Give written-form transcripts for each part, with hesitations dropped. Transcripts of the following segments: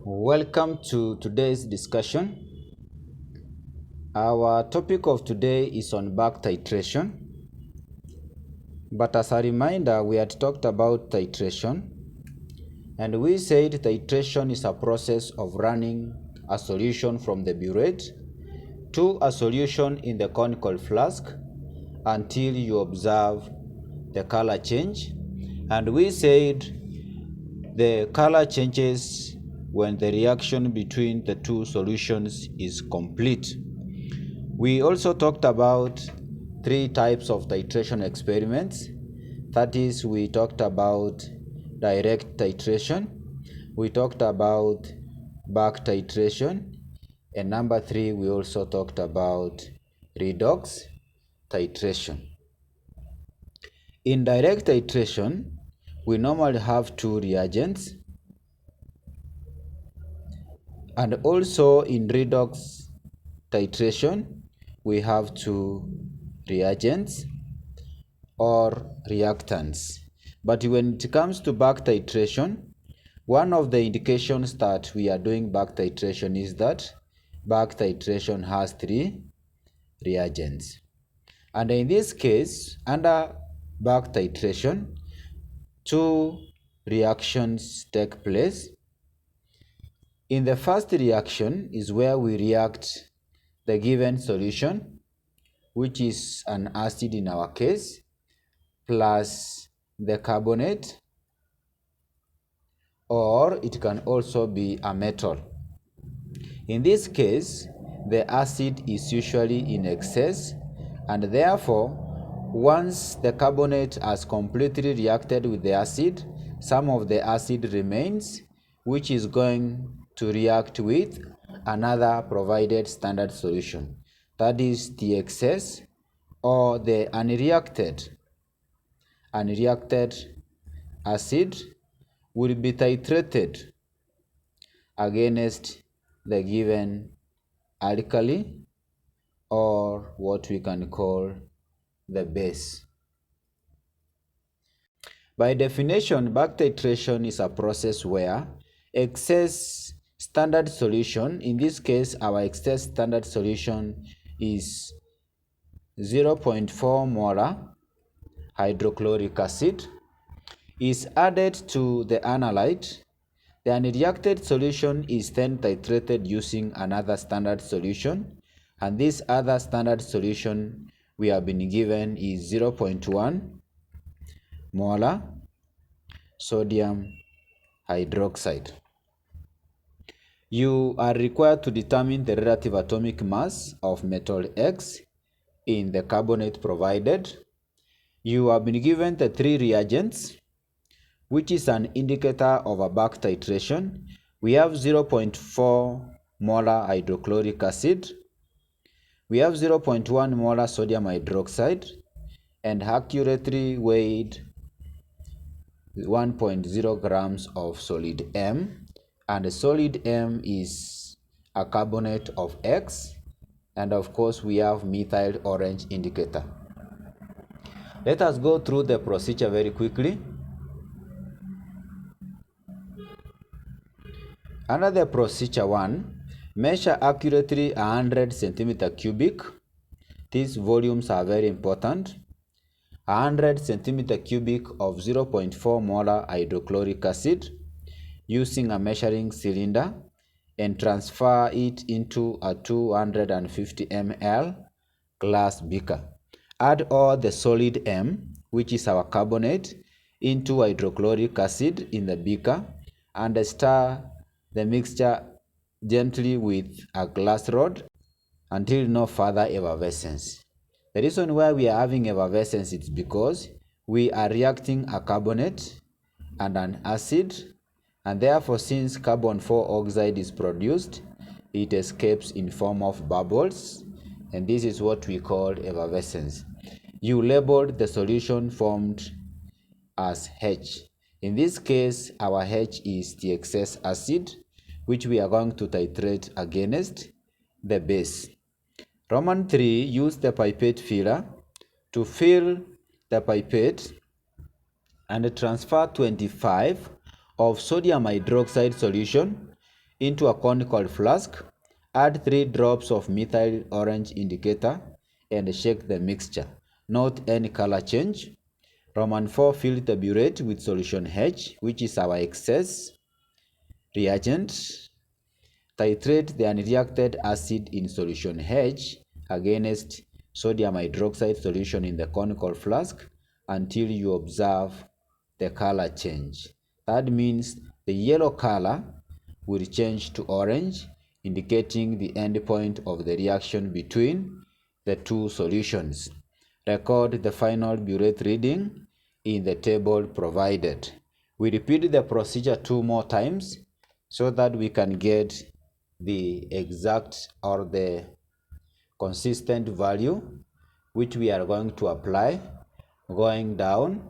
Welcome to today's discussion. Our topic of today is on back titration. But as a reminder, we had talked about titration, and we said titration is a process of running a solution from the burette to a solution in the conical flask until you observe the color change. And we said the color changes when the reaction between the two solutions is complete. We also talked about three types of titration experiments. That is, we talked about direct titration, we talked about back titration, and number three, we also talked about redox titration. In direct titration, we normally have two reagents, and also in redox titration, we have two reagents or reactants. But when it comes to back titration, one of the indications that we are doing back titration is that back titration has three reagents. And in this case, under back titration, two reactions take place. In the first reaction is where we react the given solution, which is an acid in our case, plus the carbonate, or it can also be a metal. In this case, the acid is usually in excess, and therefore, once the carbonate has completely reacted with the acid, some of the acid remains, which is going to react with another provided standard solution. That is the excess or the unreacted acid will be titrated against the given alkali, or what we can call the base. By definition, back titration is a process where excess standard solution, in this case our excess standard solution is 0.4 molar hydrochloric acid, is added to the analyte. The unreacted solution is then titrated using another standard solution, and this other standard solution we have been given is 0.1 molar sodium hydroxide. You are required to determine the relative atomic mass of metal X in the carbonate provided. You have been given the three reagents, which is an indicator of a back titration. We have 0.4 molar hydrochloric acid, we have 0.1 molar sodium hydroxide, and accurately weighed 1.0 grams of solid M, and the solid M is a carbonate of X, and of course we have methyl orange indicator. Let us go through the procedure very quickly. Under the procedure 1, measure accurately 100 centimeter cubic. These volumes are very important. 100 centimeter cubic of 0.4 molar hydrochloric acid using a measuring cylinder, and transfer it into a 250 ml glass beaker. Add all the solid M, which is our carbonate, into hydrochloric acid in the beaker, and stir the mixture gently with a glass rod until no further effervescence. The reason why we are having effervescence is because we are reacting a carbonate and an acid, and therefore since carbon 4 oxide is produced, it escapes in form of bubbles, and this is what we call effervescence. You labeled the solution formed as H. In this case, our H is the excess acid, which we are going to titrate against the base. Roman 3, use the pipette filler to fill the pipette and transfer 25 of sodium hydroxide solution into a conical flask, add 3 drops of methyl orange indicator and shake the mixture. Note any color change. Roman 4, fill the burette with solution H, which is our excess reagent. Titrate the unreacted acid in solution H against sodium hydroxide solution in the conical flask until you observe the color change. That means the yellow color will change to orange, indicating the end point of the reaction between the two solutions. Record the final burette reading in the table provided. We repeat the procedure 2 more times so that we can get the exact or the consistent value which we are going to apply going down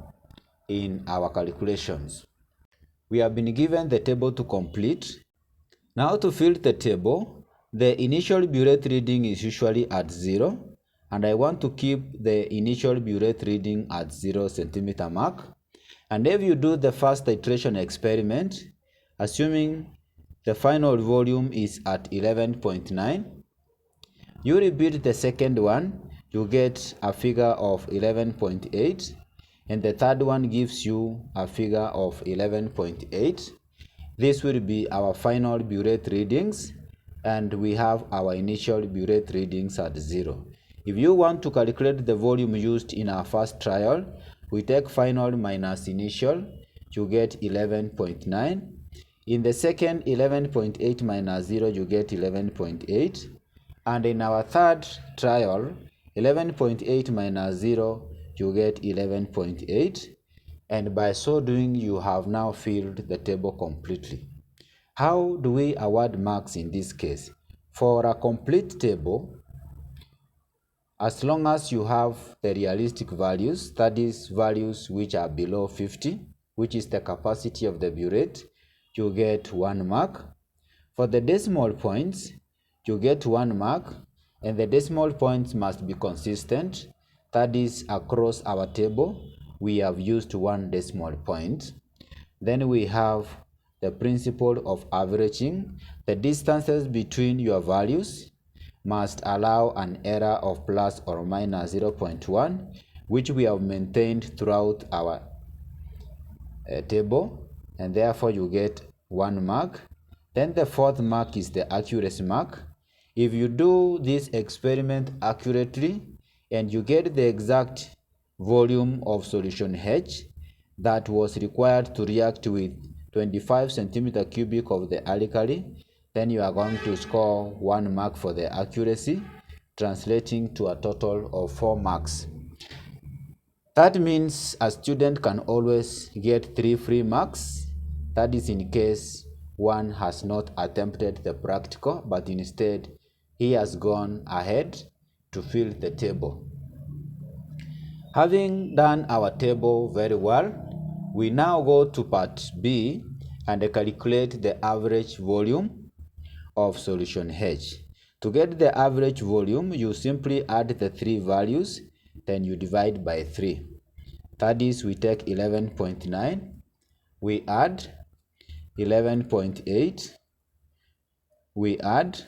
in our calculations. We have been given the table to complete. Now to fill the table, the initial burette reading is usually at 0, and I want to keep the initial burette reading at 0 centimeter mark. And if you do the first titration experiment, assuming the final volume is at 11.9, you repeat the second one, you get a figure of 11.8, and the third one gives you a figure of 11.8. This will be our final burette readings, and we have our initial burette readings at 0. If you want to calculate the volume used in our first trial, we take final minus initial, you get 11.9. In the second, 11.8 minus 0, you get 11.8. And in our third trial, 11.8 minus 0, you get 11.8. And by so doing, you have now filled the table completely. How do we award marks in this case? For a complete table, as long as you have the realistic values, that is values which are below 50, which is the capacity of the burette, you get 1 mark. For the decimal points, you get 1 mark, and the decimal points must be consistent. That is, across our table, we have used 1 decimal point. Then we have the principle of averaging. The distances between your values must allow an error of plus or minus 0.1, which we have maintained throughout our table, and therefore you get 1 mark. Then the fourth mark is the accuracy mark. If you do this experiment accurately and you get the exact volume of solution H that was required to react with 25 centimeter cubic of the alkali, then you are going to score 1 mark for the accuracy, translating to a total of 4 marks. That means a student can always get 3 free marks. That is in case one has not attempted the practical, but instead he has gone ahead to fill the table. Having done our table very well, we now go to part B and calculate the average volume of solution H. To get the average volume, you simply add the 3 values, then you divide by 3. That is, we take 11.9, we add 11.8, we add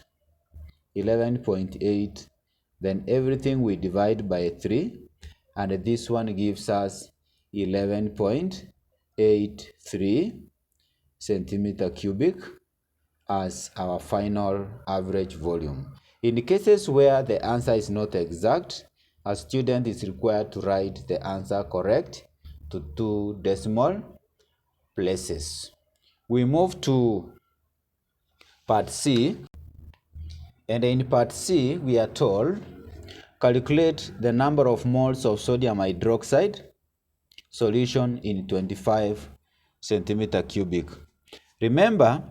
11.8, then everything we divide by 3, and this one gives us 11.83 centimeter cubic as our final average volume. In cases where the answer is not exact, a student is required to write the answer correct to 2 decimal places. We move to part C, and in part C we are told calculate the number of moles of sodium hydroxide solution in 25 centimeter cubic. Remember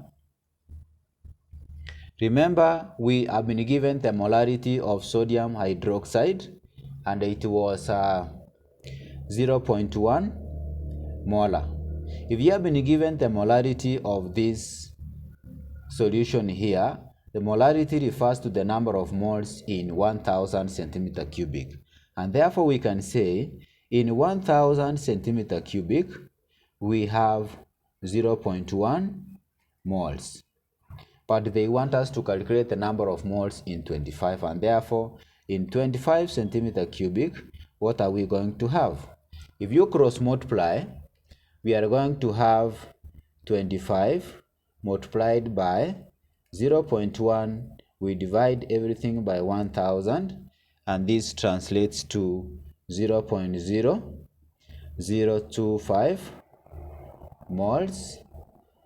we have been given the molarity of sodium hydroxide, and it was 0.1 molar. If you have been given the molarity of this solution here, the molarity refers to the number of moles in 1000 centimeter cubic, and therefore we can say in 1000 centimeter cubic we have 0.1 moles. but they want us to calculate the number of moles in 25, and therefore in 25 centimeter cubic, what are we going to have? If you cross multiply, we are going to have 25 multiplied by 0.1. We divide everything by 1000, and this translates to 0.0025 moles,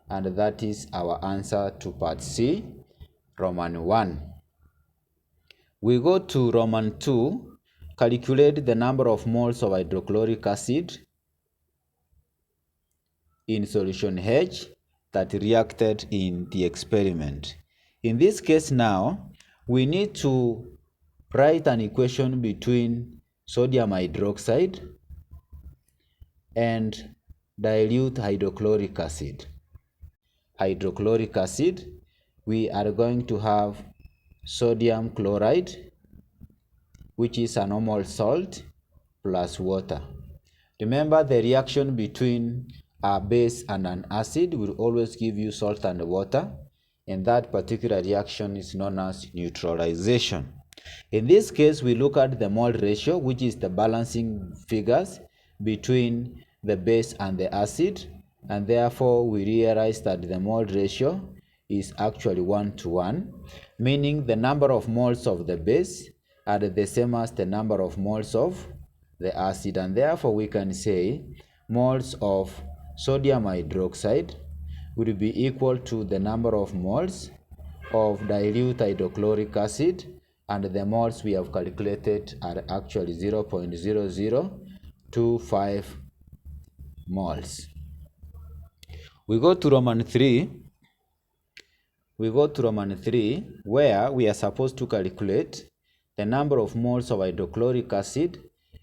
and that is our answer to part C, Roman 1. We go to Roman 2, calculate the number of moles of hydrochloric acid in solution H that reacted in the experiment. In this case now, we need to write an equation between sodium hydroxide and dilute hydrochloric acid. Hydrochloric acid, we are going to have sodium chloride, which is a normal salt, plus water. Remember, the reaction between a base and an acid will always give you salt and water, and that particular reaction is known as neutralization. In this case, we look at the mole ratio, which is the balancing figures between the base and the acid, and therefore we realize that the mole ratio is actually 1:1, meaning the number of moles of the base are the same as the number of moles of the acid, and therefore we can say moles of sodium hydroxide will be equal to the number of moles of dilute hydrochloric acid, and the moles we have calculated are actually 0.0025 moles. We go to Roman 3. Where we are supposed to calculate the number of moles of hydrochloric acid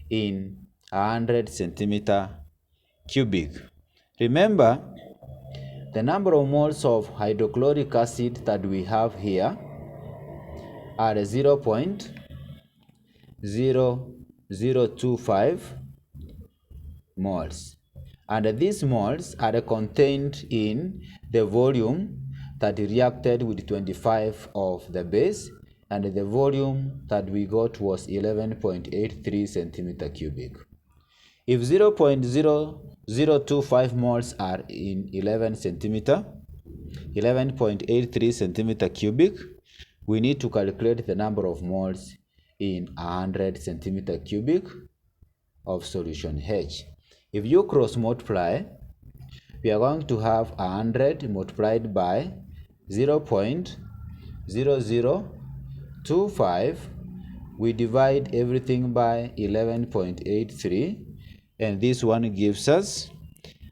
in 100 centimeter cubic. Remember, the number of moles of hydrochloric acid that we have here are 0.0025 moles, and these moles are contained in the volume that reacted with 25 of the base, and the volume that we got was 11.83 centimeter cubic. If 0.0025 moles are in 11.83 centimeter cubic, we need to calculate the number of moles in 100 centimeter cubic of solution H. If you cross multiply, we are going to have 100 multiplied by 0.0025. We divide everything by 11.83, and this one gives us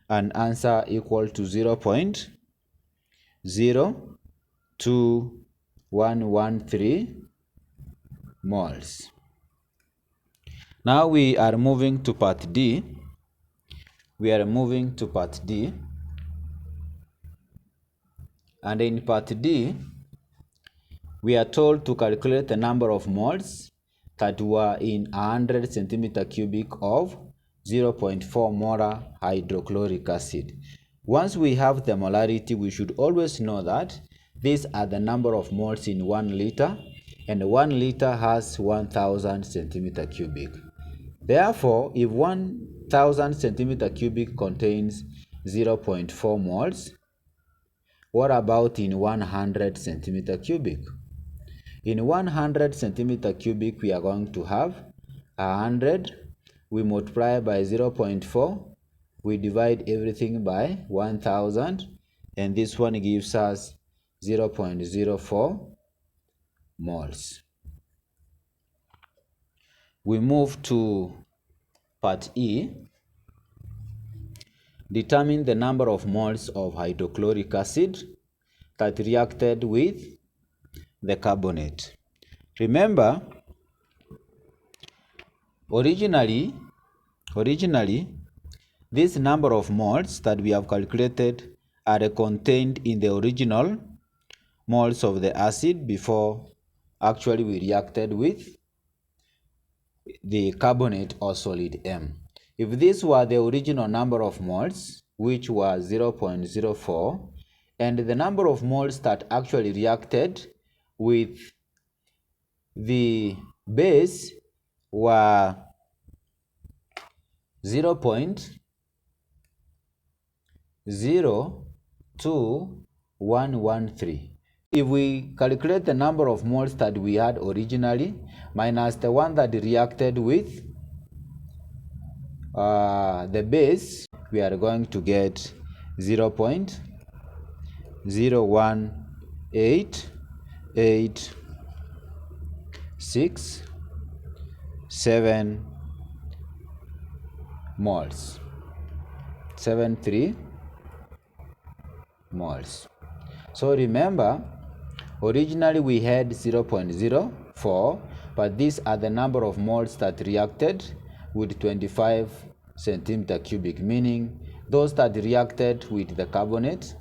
an answer equal to 0.02113 moles. Now we are moving to part D. And in part D, we are told to calculate the number of moles that were in 100 centimeter cubic of 0.4 molar hydrochloric acid. Once we have the molarity, we should always know that these are the number of moles in 1 liter, and 1 liter has 1000 centimeter cubic. Therefore, if 1000 centimeter cubic contains 0.4 moles, what about in 100 centimeter cubic? In 100 centimeter cubic, we are going to have 100. We multiply by 0.4. We divide everything by 1000, and this one gives us 0.04 moles. We move to part E. Determine the number of moles of hydrochloric acid that reacted with the carbonate. Remember, originally this number of moles that we have calculated are contained in the original moles of the acid before actually we reacted with the carbonate or solid M. If this were the original number of moles, which was 0.04, and the number of moles that actually reacted with the base were 0.02113. If we calculate the number of moles that we had originally minus the one that reacted with the base, we are going to get 0.01887 moles, 73 moles. So remember, originally we had 0.04, but these are the number of moles that reacted with 25 centimeter cubic, meaning those that reacted with the carbonate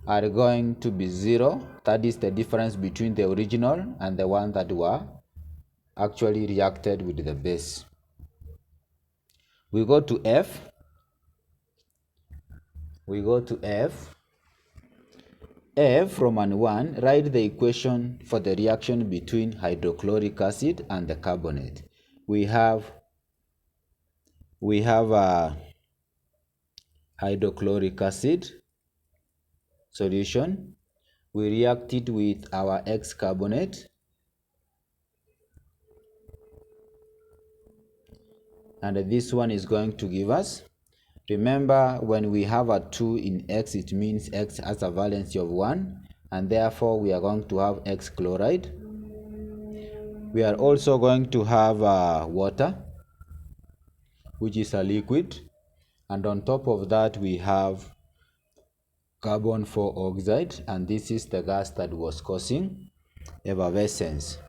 are going to be 0. That is the difference between the original and the one that were actually reacted with the base. We go to F. F, Roman 1, write the equation for the reaction between hydrochloric acid and the carbonate. We have a hydrochloric acid solution. We react it with our X carbonate, and this one is going to give us, remember, when we have a 2 in X, it means X has a valency of 1, and therefore we are going to have X chloride. We are also going to have water, which is a liquid, and on top of that we have carbon 4 oxide, and this is the gas that was causing effervescence.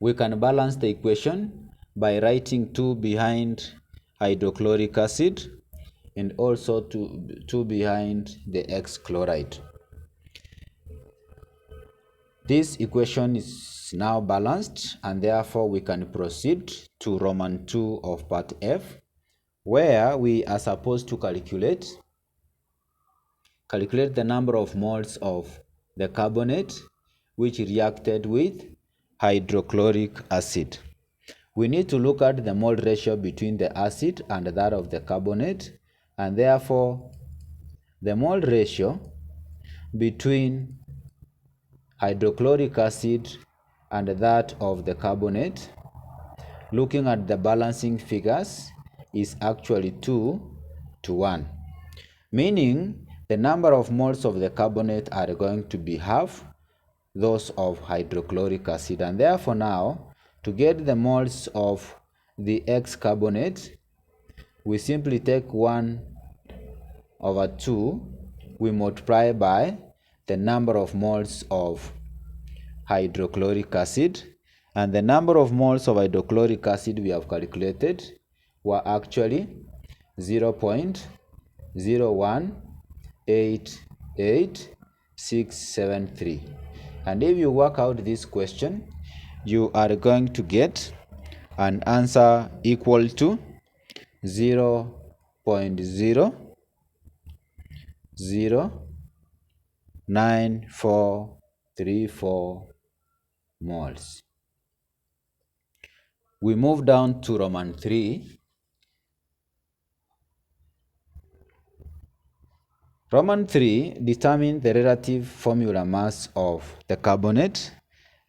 We can balance the equation by writing 2 behind hydrochloric acid and also 2 behind the X chloride. This equation is now balanced, and therefore we can proceed to Roman 2 of part F, where we are supposed to calculate the number of moles of the carbonate which reacted with hydrochloric acid. We need to look at the mole ratio between the acid and that of the carbonate, and therefore the mole ratio between hydrochloric acid and that of the carbonate, looking at the balancing figures, is actually 2:1, meaning the number of moles of the carbonate are going to be half those of hydrochloric acid, and therefore now, to get the moles of the X carbonate, we simply take 1/2, we multiply by the number of moles of hydrochloric acid, and the number of moles of hydrochloric acid we have calculated were actually 0.0188673. And if you work out this question, you are going to get an answer equal to 0.0009434 moles. We move down to Roman 3. Roman 3, determine the relative formula mass of the carbonate,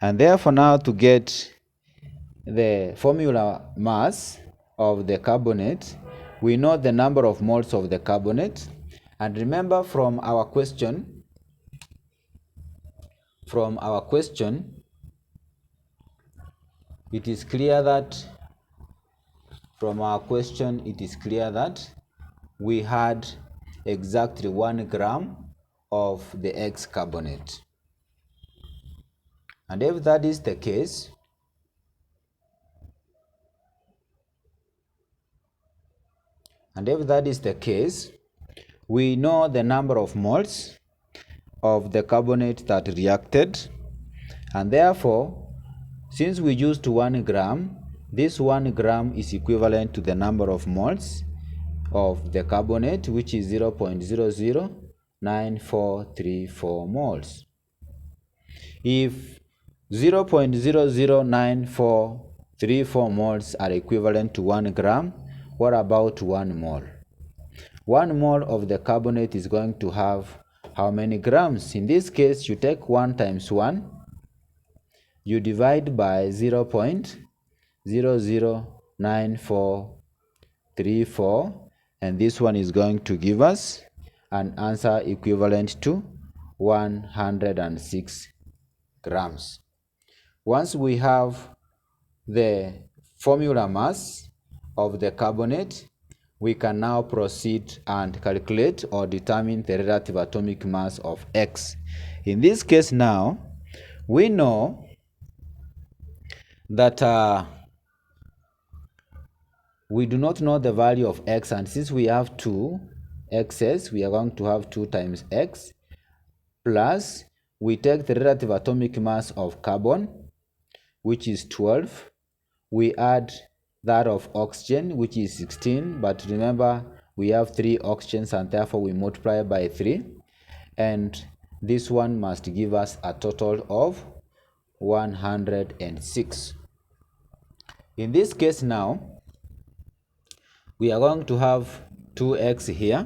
and therefore now to get the formula mass of the carbonate, we know the number of moles of the carbonate, and remember from our question, it is clear that we had exactly 1 gram of the X carbonate. And if that is the case, we know the number of moles of the carbonate that reacted, and therefore, since we used 1 gram, this 1 gram is equivalent to the number of moles of the carbonate, which is 0.009434 moles. If 0.009434 moles are equivalent to 1 gram, what about 1 mole? 1 mole of the carbonate is going to have how many grams? In this case, you take 1 times 1, you divide by 0.009434, and this one is going to give us an answer equivalent to 106 grams. Once we have the formula mass of the carbonate, we can now proceed and calculate or determine the relative atomic mass of X. In this case now, we know that we do not know the value of X, and since we have two X's, we are going to have 2 times X, plus we take the relative atomic mass of carbon, which is 12. We add that of oxygen, which is 16, but remember we have 3 oxygens and therefore we multiply by 3, and this one must give us a total of 106. In this case now, we are going to have 2x here.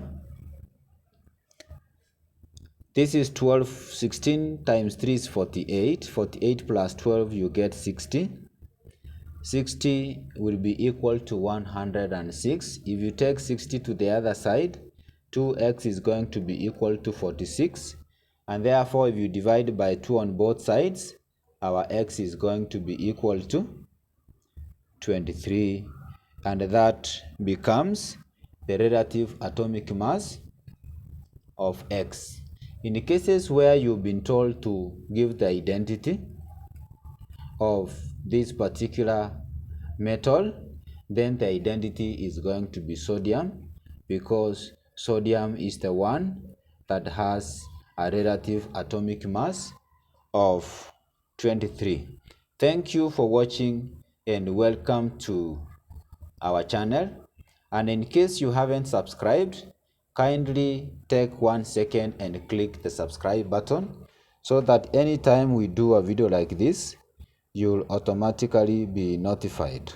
This is 12. 16 times 3 is 48. 48 plus 12, you get 60. 60 will be equal to 106. If you take 60 to the other side, 2x is going to be equal to 46. And therefore, if you divide by 2 on both sides, our x is going to be equal to 23. And that becomes the relative atomic mass of X. In the cases where you've been told to give the identity of this particular metal, then the identity is going to be sodium, because sodium is the one that has a relative atomic mass of 23. Thank you for watching and welcome to our channel. And in case you haven't subscribed, kindly take 1 second and click the subscribe button so that anytime we do a video like this, you'll automatically be notified.